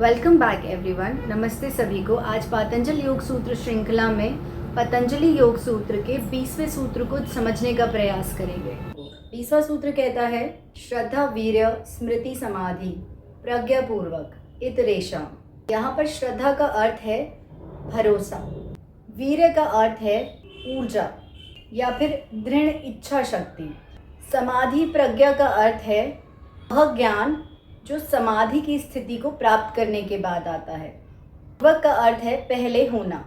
Welcome back everyone. नमस्ते सभी को। आज पातंजल योग सूत्र श्रृंखला में पतंजलि योग सूत्र के 20वें सूत्र को समझने का प्रयास करेंगे। 20वां सूत्र कहता है श्रद्धा वीर्य स्मृति समाधि प्रज्ञा पूर्वक इतरेशा। यहाँ पर श्रद्धा का अर्थ है भरोसा, वीर्य का अर्थ है ऊर्जा या फिर दृढ़ इच्छा शक्ति, समाधि प्रज्ञा का अर्थ है वह ज्ञान जो समाधि की स्थिति को प्राप्त करने के बाद आता है। पूर्वक का अर्थ है पहले होना।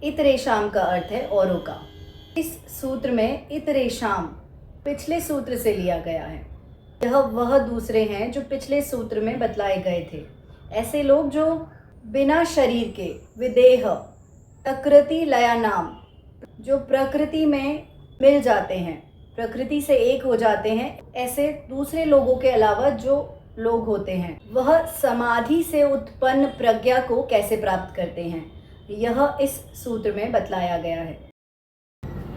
इतरेशाम का अर्थ है औरों का। इस सूत्र में इतरेशाम पिछले सूत्र से लिया गया है। यह वह दूसरे हैं जो पिछले सूत्र में बतलाए गए थे। ऐसे लोग जो बिना शरीर के विदेह प्रकृति लया नाम, जो प्रकृति में मिल जाते हैं, प्रकृति से एक हो जाते हैं, ऐसे दूसरे लोगों के अलावा जो लोग होते हैं वह समाधि से उत्पन्न प्रज्ञा को कैसे प्राप्त करते हैं, यह इस सूत्र में बतलाया गया है।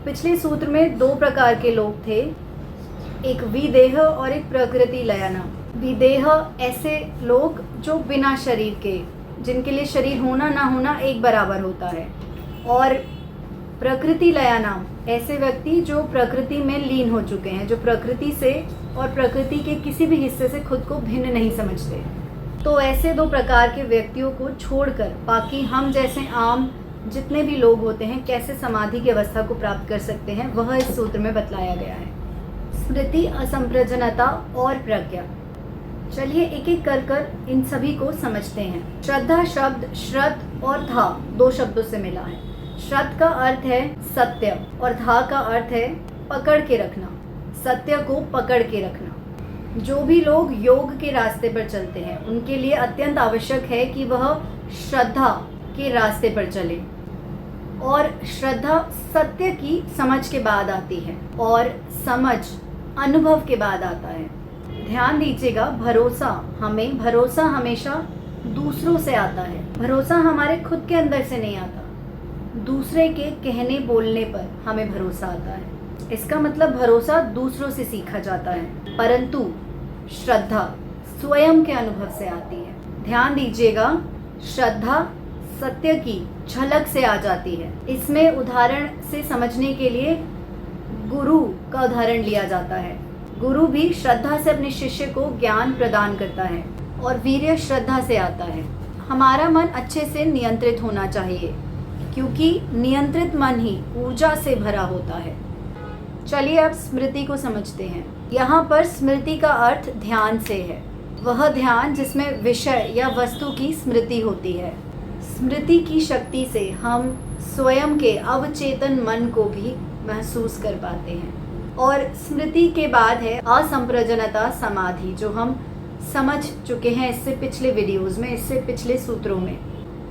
पिछले सूत्र में दो प्रकार के लोग थे, एक विदेह और एक प्रकृति लया नाम। विदेह ऐसे लोग जो बिना शरीर के, जिनके लिए शरीर होना ना होना एक बराबर होता है, और प्रकृति लया नाम ऐसे व्यक्ति जो प्रकृति में लीन हो चुके हैं, जो प्रकृति से और प्रकृति के किसी भी हिस्से से खुद को भिन्न नहीं समझते। तो ऐसे दो प्रकार के व्यक्तियों को छोड़कर बाकी हम जैसे आम जितने भी लोग होते हैं कैसे समाधि की अवस्था को प्राप्त कर सकते हैं, वह इस सूत्र में बतलाया गया है। स्मृति, असंप्रजनता और प्रज्ञा। चलिए एक एक कर इन सभी को समझते हैं। श्रद्धा शब्द श्रद्ध और धा दो शब्दों से मिला है। श्रद्ध का अर्थ है सत्य और धा का अर्थ है पकड़ के रखना, सत्य को पकड़ के रखना। जो भी लोग योग के रास्ते पर चलते हैं उनके लिए अत्यंत आवश्यक है कि वह श्रद्धा के रास्ते पर चले, और श्रद्धा सत्य की समझ के बाद आती है और समझ अनुभव के बाद आता है। ध्यान दीजिएगा, भरोसा हमेशा दूसरों से आता है। भरोसा हमारे खुद के अंदर से नहीं आता, दूसरे के कहने बोलने पर हमें भरोसा आता है। इसका मतलब भरोसा दूसरों से सीखा जाता है, परंतु श्रद्धा स्वयं के अनुभव से आती है। ध्यान दीजिएगा, श्रद्धा सत्य की झलक से आ जाती है। इसमें उदाहरण से समझने के लिए गुरु का उदाहरण लिया जाता है। गुरु भी श्रद्धा से अपने शिष्य को ज्ञान प्रदान करता है और वीर्य श्रद्धा से आता है। हमारा मन अच्छे से नियंत्रित होना चाहिए, क्योंकि नियंत्रित मन ही ऊर्जा से भरा होता है। चलिए अब स्मृति को समझते हैं। यहाँ पर स्मृति का अर्थ ध्यान से है, वह ध्यान जिसमें विषय या वस्तु की स्मृति होती है। स्मृति की शक्ति से हम स्वयं के अवचेतन मन को भी महसूस कर पाते हैं। और स्मृति के बाद है असंप्रजनता समाधि, जो हम समझ चुके हैं इससे पिछले वीडियोस में, इससे पिछले सूत्रों में।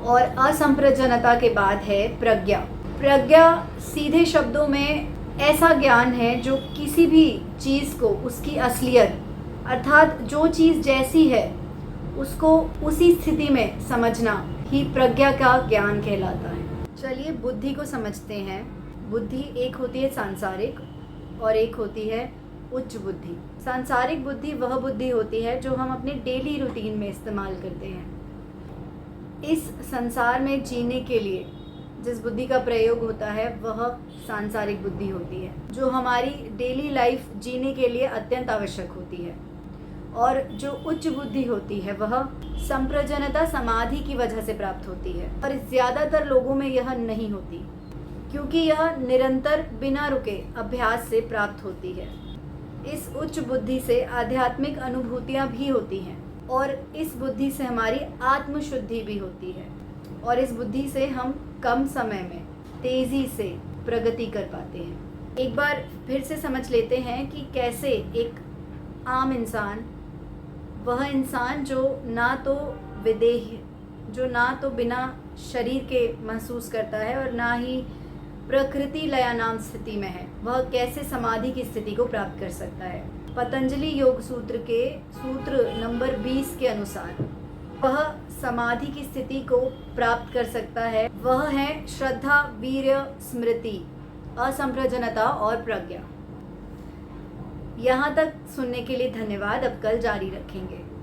और असंप्रजनता के बाद है प्रज्ञा। प्रज्ञा सीधे शब्दों में ऐसा ज्ञान है जो किसी भी चीज़ को उसकी असलियत, अर्थात जो चीज़ जैसी है उसको उसी स्थिति में समझना ही प्रज्ञा का ज्ञान कहलाता है। चलिए बुद्धि को समझते हैं। बुद्धि एक होती है सांसारिक और एक होती है उच्च बुद्धि। सांसारिक बुद्धि वह बुद्धि होती है जो हम अपने डेली रूटीन में इस्तेमाल करते हैं। इस संसार में जीने के लिए जिस बुद्धि का प्रयोग होता है वह सांसारिक बुद्धि होती है, जो हमारी डेली लाइफ जीने के लिए अत्यंत आवश्यक होती है। और जो उच्च बुद्धि होती है वह संप्रजनता समाधि की वजह से प्राप्त होती है, और ज़्यादातर लोगों में यह नहीं होती, क्योंकि यह निरंतर बिना रुके अभ्यास से प्राप्त होती है। इस उच्च बुद्धि से आध्यात्मिक अनुभूतियाँ भी होती हैं, और इस बुद्धि से हमारी आत्मशुद्धि भी होती है, और इस बुद्धि से हम कम समय में तेज़ी से प्रगति कर पाते हैं। एक बार फिर से समझ लेते हैं कि कैसे एक आम इंसान, वह इंसान जो ना तो विदेह, जो ना तो बिना शरीर के महसूस करता है और ना ही प्रकृति लया नाम स्थिति में है, वह कैसे समाधि की स्थिति को प्राप्त कर सकता है। पतंजलि योग सूत्र के सूत्र नंबर 20 के अनुसार वह समाधि की स्थिति को प्राप्त कर सकता है। वह है श्रद्धा वीर्य स्मृति असंप्रजनता और प्रज्ञा। यहाँ तक सुनने के लिए धन्यवाद। अब कल जारी रखेंगे।